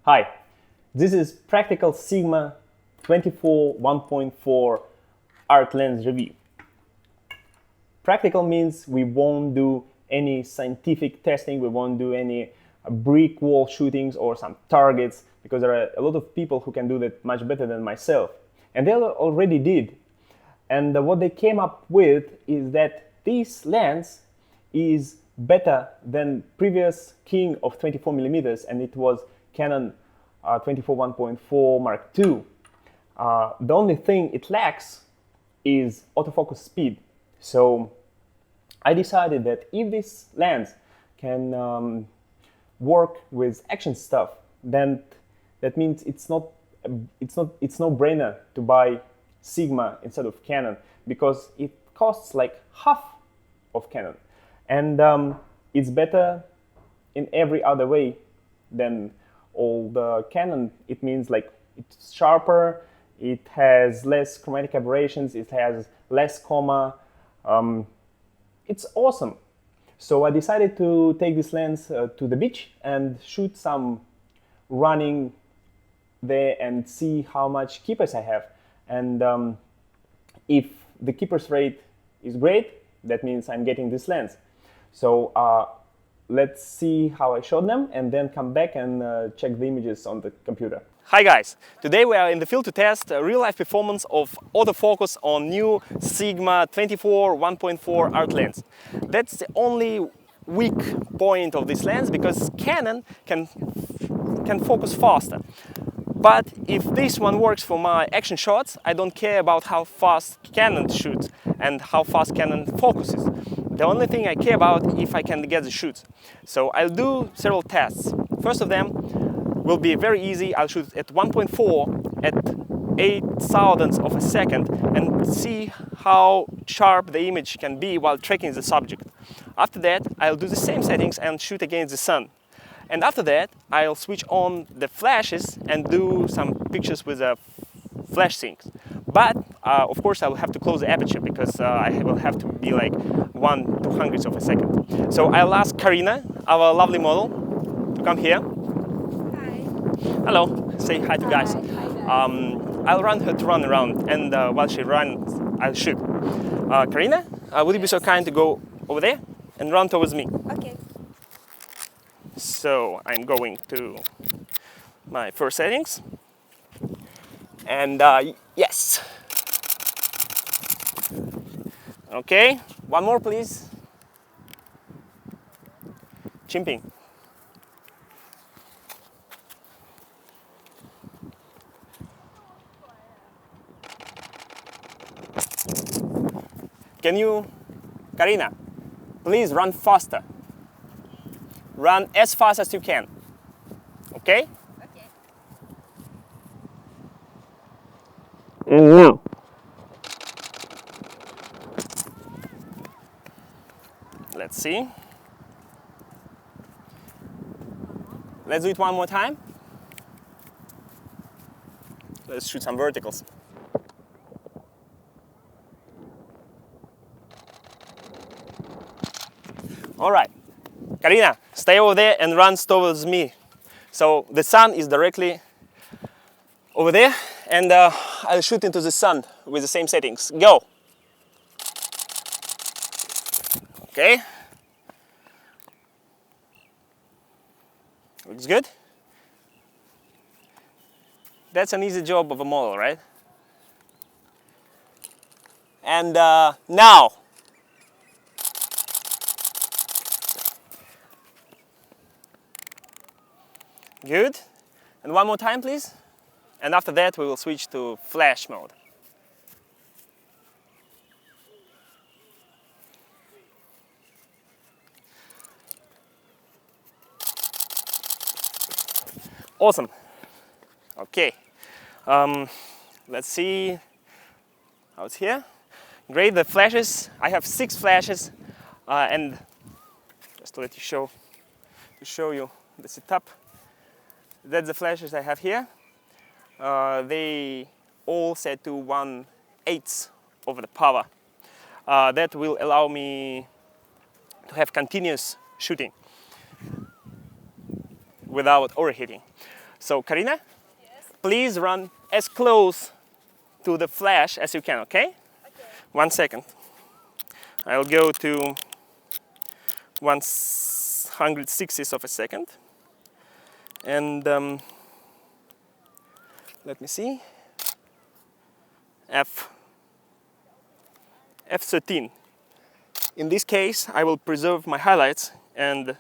Hi, this is Practical Sigma 24 1.4 art lens review. Practical means we won't do any scientific testing, we won't do any brick wall shootings or some targets, because there are a lot of people who can do that much better than myself. And they already did. And what they came up with is that this lens is better than previous king of 24 millimeters, and it was Canon 24 1.4 Mark II. The only thing it lacks is autofocus speed. So I decided that if this lens can work with action stuff, then that means it's no brainer to buy Sigma instead of Canon, because it costs like half of Canon, and it's better in every other way than all the Canon. It means like it's sharper, it has less chromatic aberrations, it has less coma. It's awesome. So I decided to take this lens to the beach and shoot some running there and see how much keepers I have. And if the keepers rate is great, that means I'm getting this lens. So let's see how I shot them and then come back and check the images on the computer. Hi guys! Today we are in the field to test real-life performance of autofocus on new Sigma 24 1.4 art lens. That's the only weak point of this lens, because Canon can focus faster. But if this one works for my action shots, I don't care about how fast Canon shoots and how fast Canon focuses. The only thing I care about if I can get the shoots. So I'll do several tests. First of them will be very easy. I'll shoot at 1.4 at 8 thousandths of a second and see how sharp the image can be while tracking the subject. After that, I'll do the same settings and shoot against the sun. And after that, I'll switch on the flashes and do some pictures with a flash syncs. But of course, I will have to close the aperture, because I will have to be like 1/200th of a second. So I'll ask Karina, our lovely model, to come here. Hello, say hi to guys. I'll run her to run around, and while she runs, I'll shoot. Karina, would you be so kind to go over there and run towards me? Okay. So I'm going to my first settings, and yes. Okay, one more please. Chimping. Can you, Karina, please run faster. Run as fast as you can. Okay? Okay. And now. Let's see. Let's do it one more time. Let's shoot some verticals. All right, Karina, stay over there and run towards me. So the sun is directly over there, and I'll shoot into the sun with the same settings. Go. Okay. Looks good. That's an easy job of a model, right? And now. Good. And one more time, please. And after that, we will switch to flash mode. Awesome. Okay. Let's see how it's here. Great. The flashes. I have 6 flashes, and just to let you show you the setup. That's the flashes I have here. They all set to 1/8 of the power. That will allow me to have continuous shooting without overheating. So Karina, please run as close to the flash as you can, okay? 1 second. I'll go to 1/160th of a second. And let me see. F13. In this case, I will preserve my highlights, and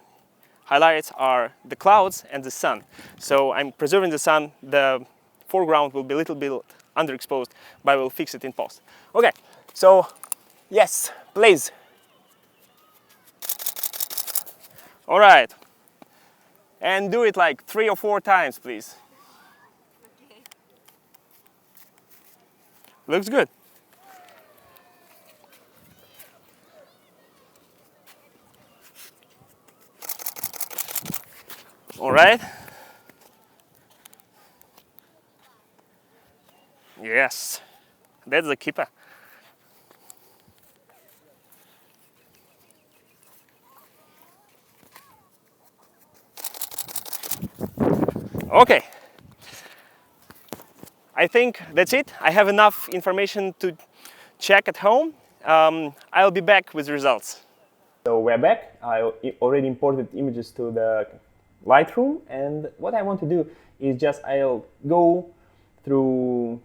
highlights are the clouds and the sun. So I'm preserving the sun. The foreground will be a little bit underexposed, but I will fix it in post. Okay, so yes, please. All right. And do it like 3 or 4 times, please. Okay. Looks good. All right. Yes, that's the keeper. Okay. I think that's it. I have enough information to check at home. I'll be back with results. So we're back. I already imported images to the Lightroom, and what I want to do is just I'll go through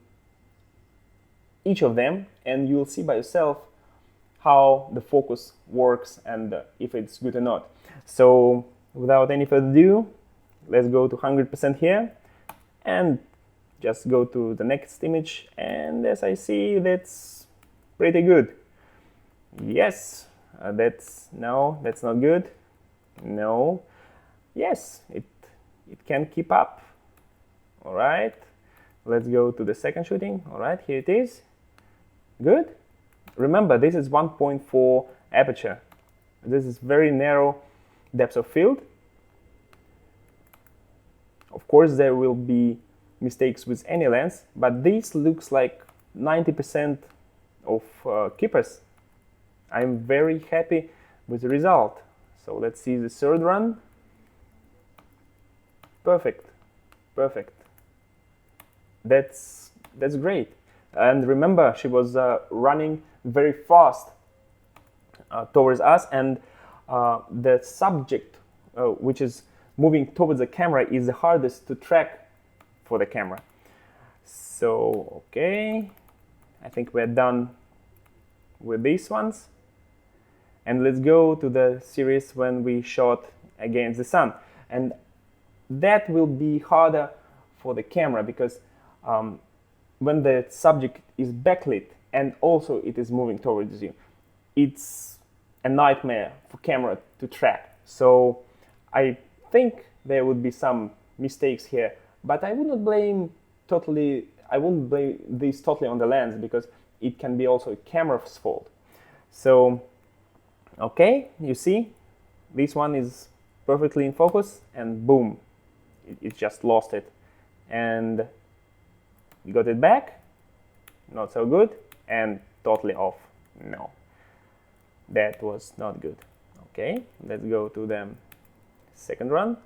each of them, and you'll see by yourself how the focus works and if it's good or not. So without any further ado, let's go to 100% here and just go to the next image, and as I see, that's pretty good. Yes, that's not good. No, yes, it can keep up. All right, let's go to the second shooting. All right, here it is. Good. Remember, this is 1.4 aperture. This is very narrow depth of field. Of course, there will be mistakes with any lens, but this looks like 90% of keepers. I'm very happy with the result. So let's see the third run. Perfect, perfect. That's great. And remember, she was running very fast towards us, and the subject, which is moving towards the camera, is the hardest to track for the camera. So, okay, I think we're done with these ones. And let's go to the series when we shot against the sun. And that will be harder for the camera because when the subject is backlit and also it is moving towards you, it's a nightmare for camera to track. So I think there would be some mistakes here, but I would not blame totally, I wouldn't blame this totally on the lens because it can be also a camera's fault. So, okay, you see, this one is perfectly in focus and boom, it just lost it. And we got it back, not so good, and totally off, no. That was not good. Okay, let's go to the second run.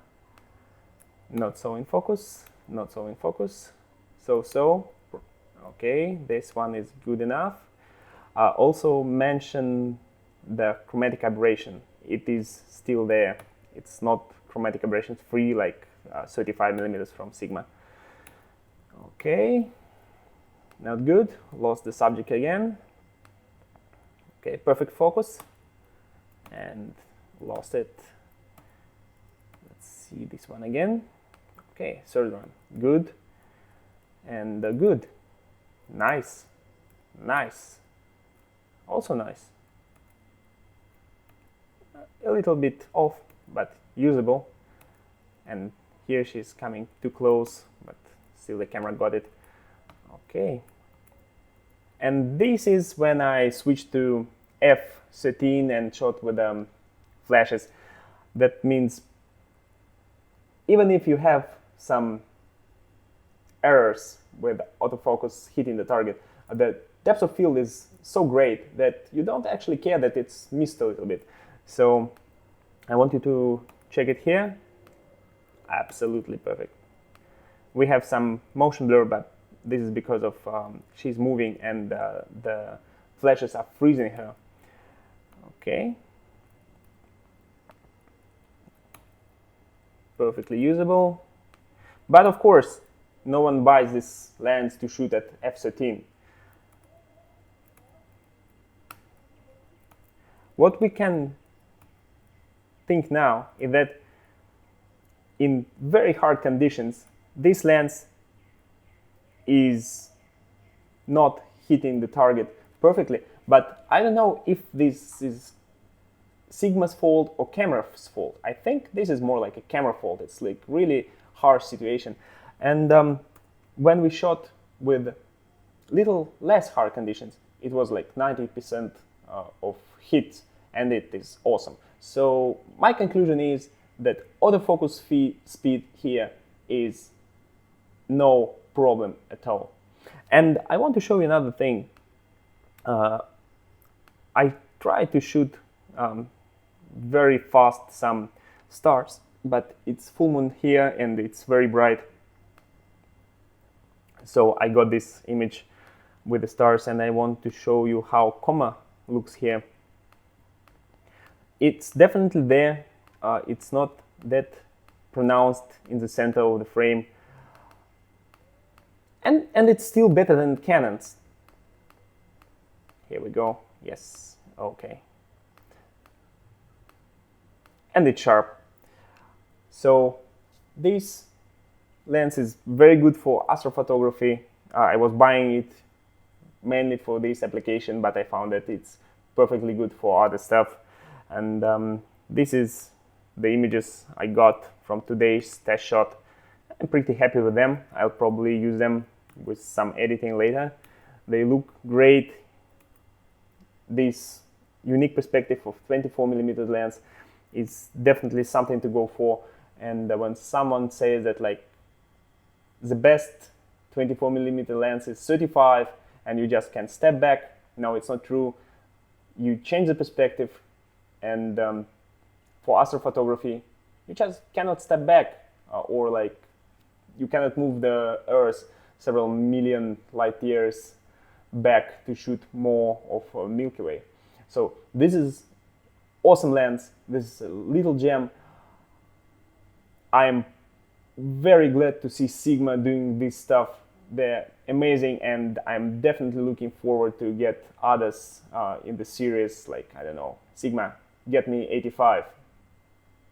Not so in focus, not so in focus, so. Okay, this one is good enough. Also mention the chromatic aberration. It is still there. It's not chromatic aberration free like 35mm from Sigma. Okay, not good. Lost the subject again. Okay, perfect focus and lost it. Let's see this one again. Okay, third one, good and good. Nice, nice, also nice. A little bit off, but usable. And here she's coming too close, but still the camera got it. Okay. And this is when I switched to F13 and shot with flashes. That means even if you have some errors with autofocus hitting the target, the depth of field is so great that you don't actually care that it's missed a little bit. So I want you to check it here. Absolutely perfect. we have some motion blur, but this is because of she's moving and the flashes are freezing her. Okay. Perfectly usable. But of course, no one buys this lens to shoot at f13. What we can think now is that in very hard conditions, this lens is not hitting the target perfectly. But I don't know if this is Sigma's fault or camera's fault. I think this is more like a camera fault. It's like really harsh situation. And when we shot with little less hard conditions, it was like 90% of hits, and it is awesome. So my conclusion is that autofocus speed here is no problem at all. And I want to show you another thing. I tried to shoot very fast some stars, but it's full moon here and it's very bright. So I got this image with the stars, and I want to show you how coma looks here. It's definitely there. It's not that pronounced in the center of the frame. And it's still better than Canon's. Here we go. Yes, okay. And it's sharp. So this lens is very good for astrophotography. I was buying it mainly for this application, but I found that it's perfectly good for other stuff. And this is the images I got from today's test shot. I'm pretty happy with them. I'll probably use them with some editing later. They look great. This unique perspective of 24mm lens is definitely something to go for. And when someone says that like the best 24mm lens is 35 and you just can step back, no, it's not true. You change the perspective, and for astrophotography, you just cannot step back, or like you cannot move the Earth several million light years back to shoot more of Milky Way. So this is awesome lens. This is a little gem. I'm very glad to see Sigma doing this stuff. They're amazing, and I'm definitely looking forward to get others in the series, like, I don't know, Sigma, get me 85.